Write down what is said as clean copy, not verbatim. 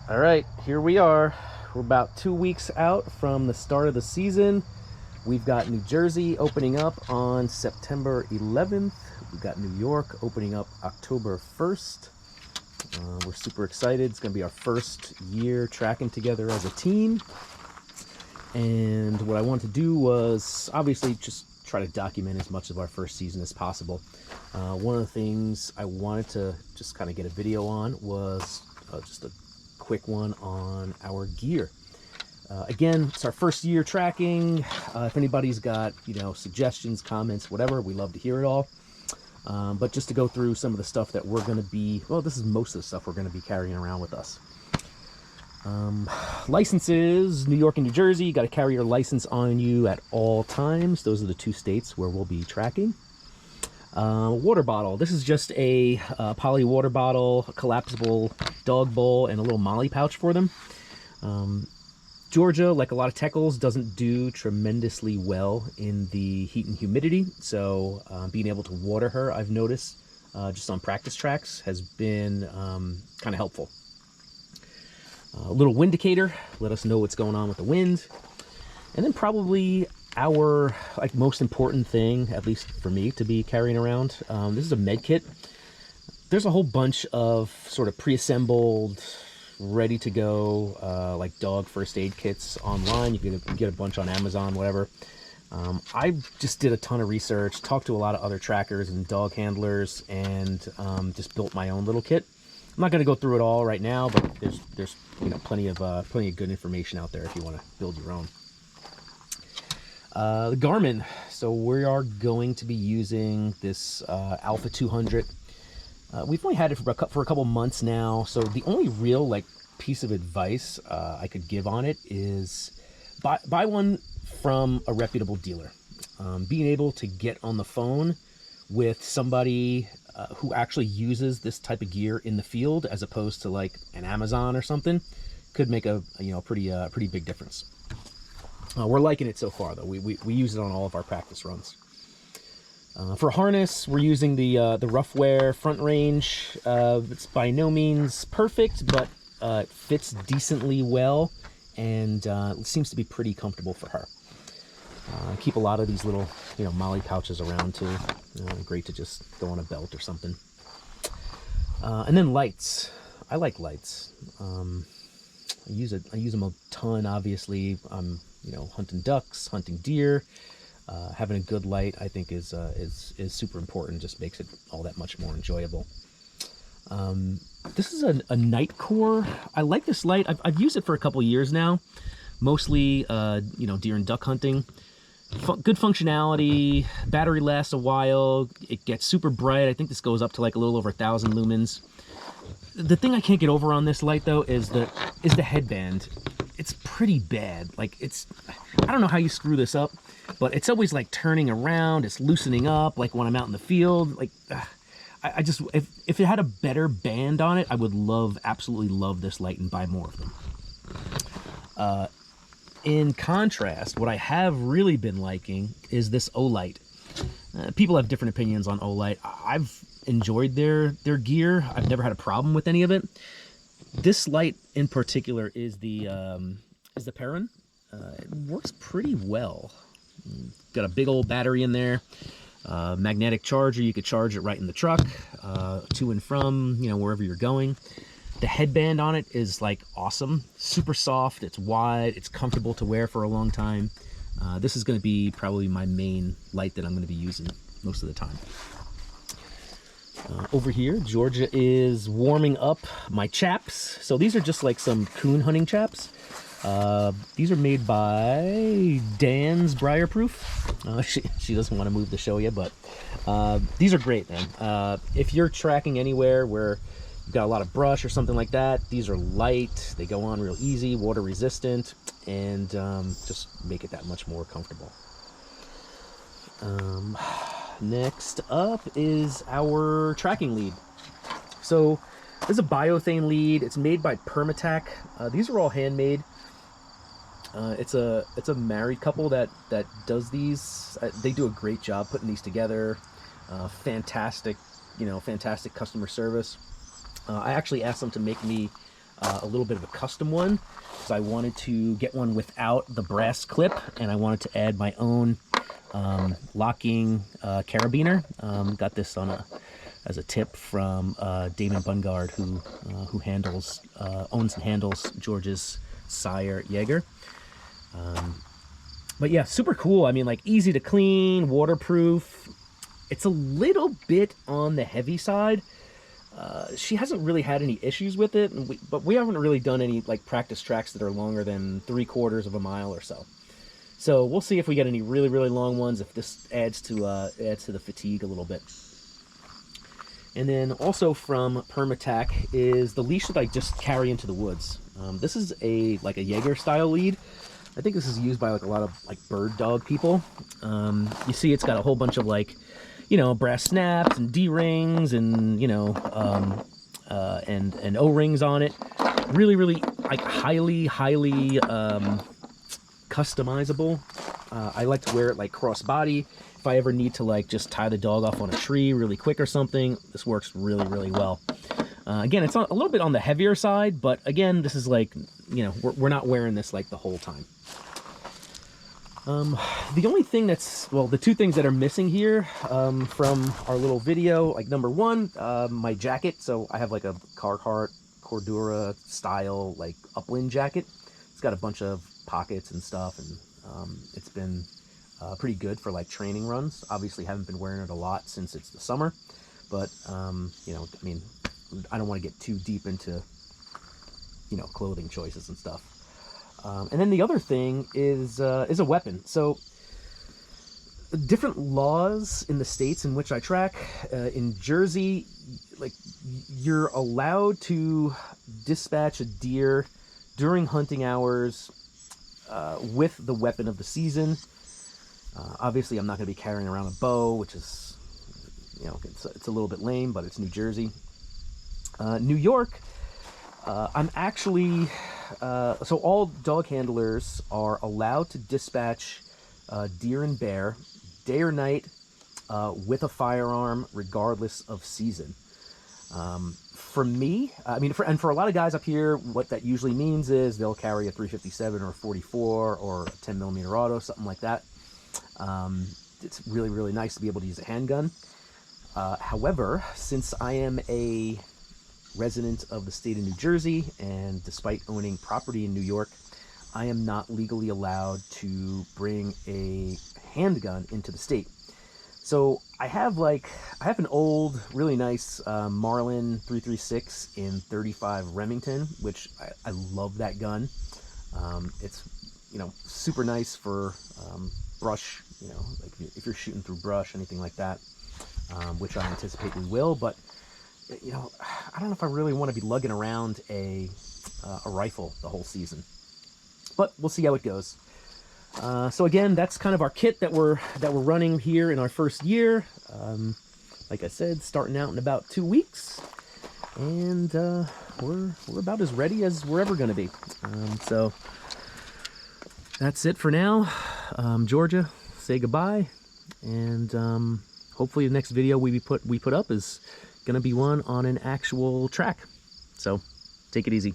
All right, here we are. We're about 2 weeks out from the start of the season. We've got New Jersey opening up on September 11th. We've got New York opening up October 1st. We're super excited. It's going to be our first year tracking together as a team. And what I wanted to do was obviously just try to document as much of our first season as possible. One of the things I wanted to just kind of get a video on was just a quick one on our gear. Again, it's our first year tracking. If anybody's got, suggestions, comments, whatever, we love to hear it all. But just to go through some of the stuff that we're going to be, well, this is most of the stuff we're going to be carrying around with us. Licenses, New York and New Jersey, you got to carry your license on you at all times. Those are the two states where we'll be tracking. Water bottle. This is just a poly water bottle, a collapsible dog bowl, and a little molly pouch for them. Georgia, like a lot of Teckels, doesn't do tremendously well in the heat and humidity, so being able to water her, I've noticed, just on practice tracks, has been kind of helpful. A little wind indicator, let us know what's going on with the wind. And then probably our most important thing, at least for me, to be carrying around. This is a med kit. There's a whole bunch of sort of pre-assembled, ready to go, like dog first aid kits online. You can get a bunch on Amazon, whatever. I just did a ton of research, talked to a lot of other trackers and dog handlers, and just built my own little kit. I'm not going to go through it all right now, but there's plenty of good information out there if you want to build your own. The Garmin. So we are going to be using this Alpha 200. We've only had it for a couple months now. So the only real piece of advice I could give on it is buy one from a reputable dealer. Being able to get on the phone with somebody who actually uses this type of gear in the field, as opposed to an Amazon or something, could make a pretty big difference. We're liking it so far, though. We use it on all of our practice runs. For harness, we're using the Roughwear Front Range. It's by no means perfect, but it fits decently well, and it seems to be pretty comfortable for her. Keep a lot of these little molly pouches around too. Great to just throw on a belt or something. And then lights. I like lights. I use them a ton. Obviously, I'm hunting ducks, hunting deer. Having a good light, I think, is super important. Just makes it all that much more enjoyable. This is a night core. I like this light. I've used it for a couple years now, mostly deer and duck hunting. Good functionality. Battery lasts a while. It gets super bright. I think this goes up to a little over 1,000 lumens. The thing I can't get over on this light, though, is the headband. It's pretty bad. I don't know how you screw this up, but it's always turning around. It's loosening up when I'm out in the field. I just, if it had a better band on it, I would absolutely love this light and buy more of them. In contrast, what I have really been liking is this Olight. People have different opinions on Olight. I've enjoyed their gear. I've never had a problem with any of it. This light in particular is the Perrin. It works pretty well. Got a big old battery in there. Magnetic charger. You could charge it right in the truck, to and from wherever you're going. The headband on it is awesome. Super soft. It's wide. It's comfortable to wear for a long time. This is going to be probably my main light that I'm going to be using most of the time. Over here, Georgia is warming up my Chaps. So these are just some coon hunting Chaps. These are made by Dan's Briarproof. She doesn't want to move to show you, but these are great, man. If you're tracking anywhere where you've got a lot of brush or something like that, these are light. They go on real easy, water resistant, and just make it that much more comfortable. Next up is our tracking lead. So this is a biothane lead. It's made by Permatac. These are all handmade. It's a married couple that does these. They do a great job putting these together. Fantastic, fantastic customer service. I actually asked them to make me a little bit of a custom one, because I wanted to get one without the brass clip, and I wanted to add my own locking carabiner. Got this on as a tip from Damon Bungard, who owns and handles George's sire Jaeger. But yeah, super cool. I mean, like, easy to clean, waterproof. It's a little bit on the heavy side. She hasn't really had any issues with it, but we haven't really done any like practice tracks that are longer than 3/4 of a mile or so. So we'll see if we get any really, really long ones, if this adds to the fatigue a little bit. And then also from Permatac is the leash that I just carry into the woods. This is like a Jaeger style lead. I think this is used by like a lot of like bird dog people. You see it's got a whole bunch of like, you know, brass snaps and D-rings and, you know, and O-rings on it. Really, really like highly customizable. I like to wear it like cross-body. If I ever need to like just tie the dog off on a tree really quick or something, this works really, really well. Again, it's a little bit on the heavier side, but again, this is like, you know, we're not wearing this like the whole time. The only thing that's, well, the two things that are missing here from our little video, like number one, my jacket. So I have like a Carhartt Cordura style like upland jacket. It's got a bunch of pockets and stuff, and it's been pretty good for like training runs. Obviously haven't been wearing it a lot since it's the summer, but you know, I mean, I don't want to get too deep into, you know, clothing choices and stuff. And then the other thing is a weapon. So different laws in the states in which I track. In Jersey, like, you're allowed to dispatch a deer during hunting hours with the weapon of the season. Obviously, I'm not going to be carrying around a bow, which is, you know, it's a little bit lame, but it's New Jersey. New York, I'm actually, so all dog handlers are allowed to dispatch deer and bear day or night with a firearm, regardless of season. For me, I mean, for a lot of guys up here, what that usually means is they'll carry a 357 or a 44 or a 10mm auto, something like that. It's really, really nice to be able to use a handgun. However, since I am a resident of the state of New Jersey, and despite owning property in New York, I am not legally allowed to bring a handgun into the state. So I have an old, really nice Marlin 336 in 35 Remington, which I love that gun. It's, you know, super nice for brush, you know, like if you're shooting through brush, anything like that, which I anticipate we will. But, you know, I don't know if I really want to be lugging around a rifle the whole season, but we'll see how it goes. So again, that's kind of our kit that we're running here in our first year. Like I said, starting out in about 2 weeks, and we're about as ready as we're ever going to be. So that's it for now. Georgia, say goodbye, and hopefully the next video we put up is going to be one on an actual track. So take it easy.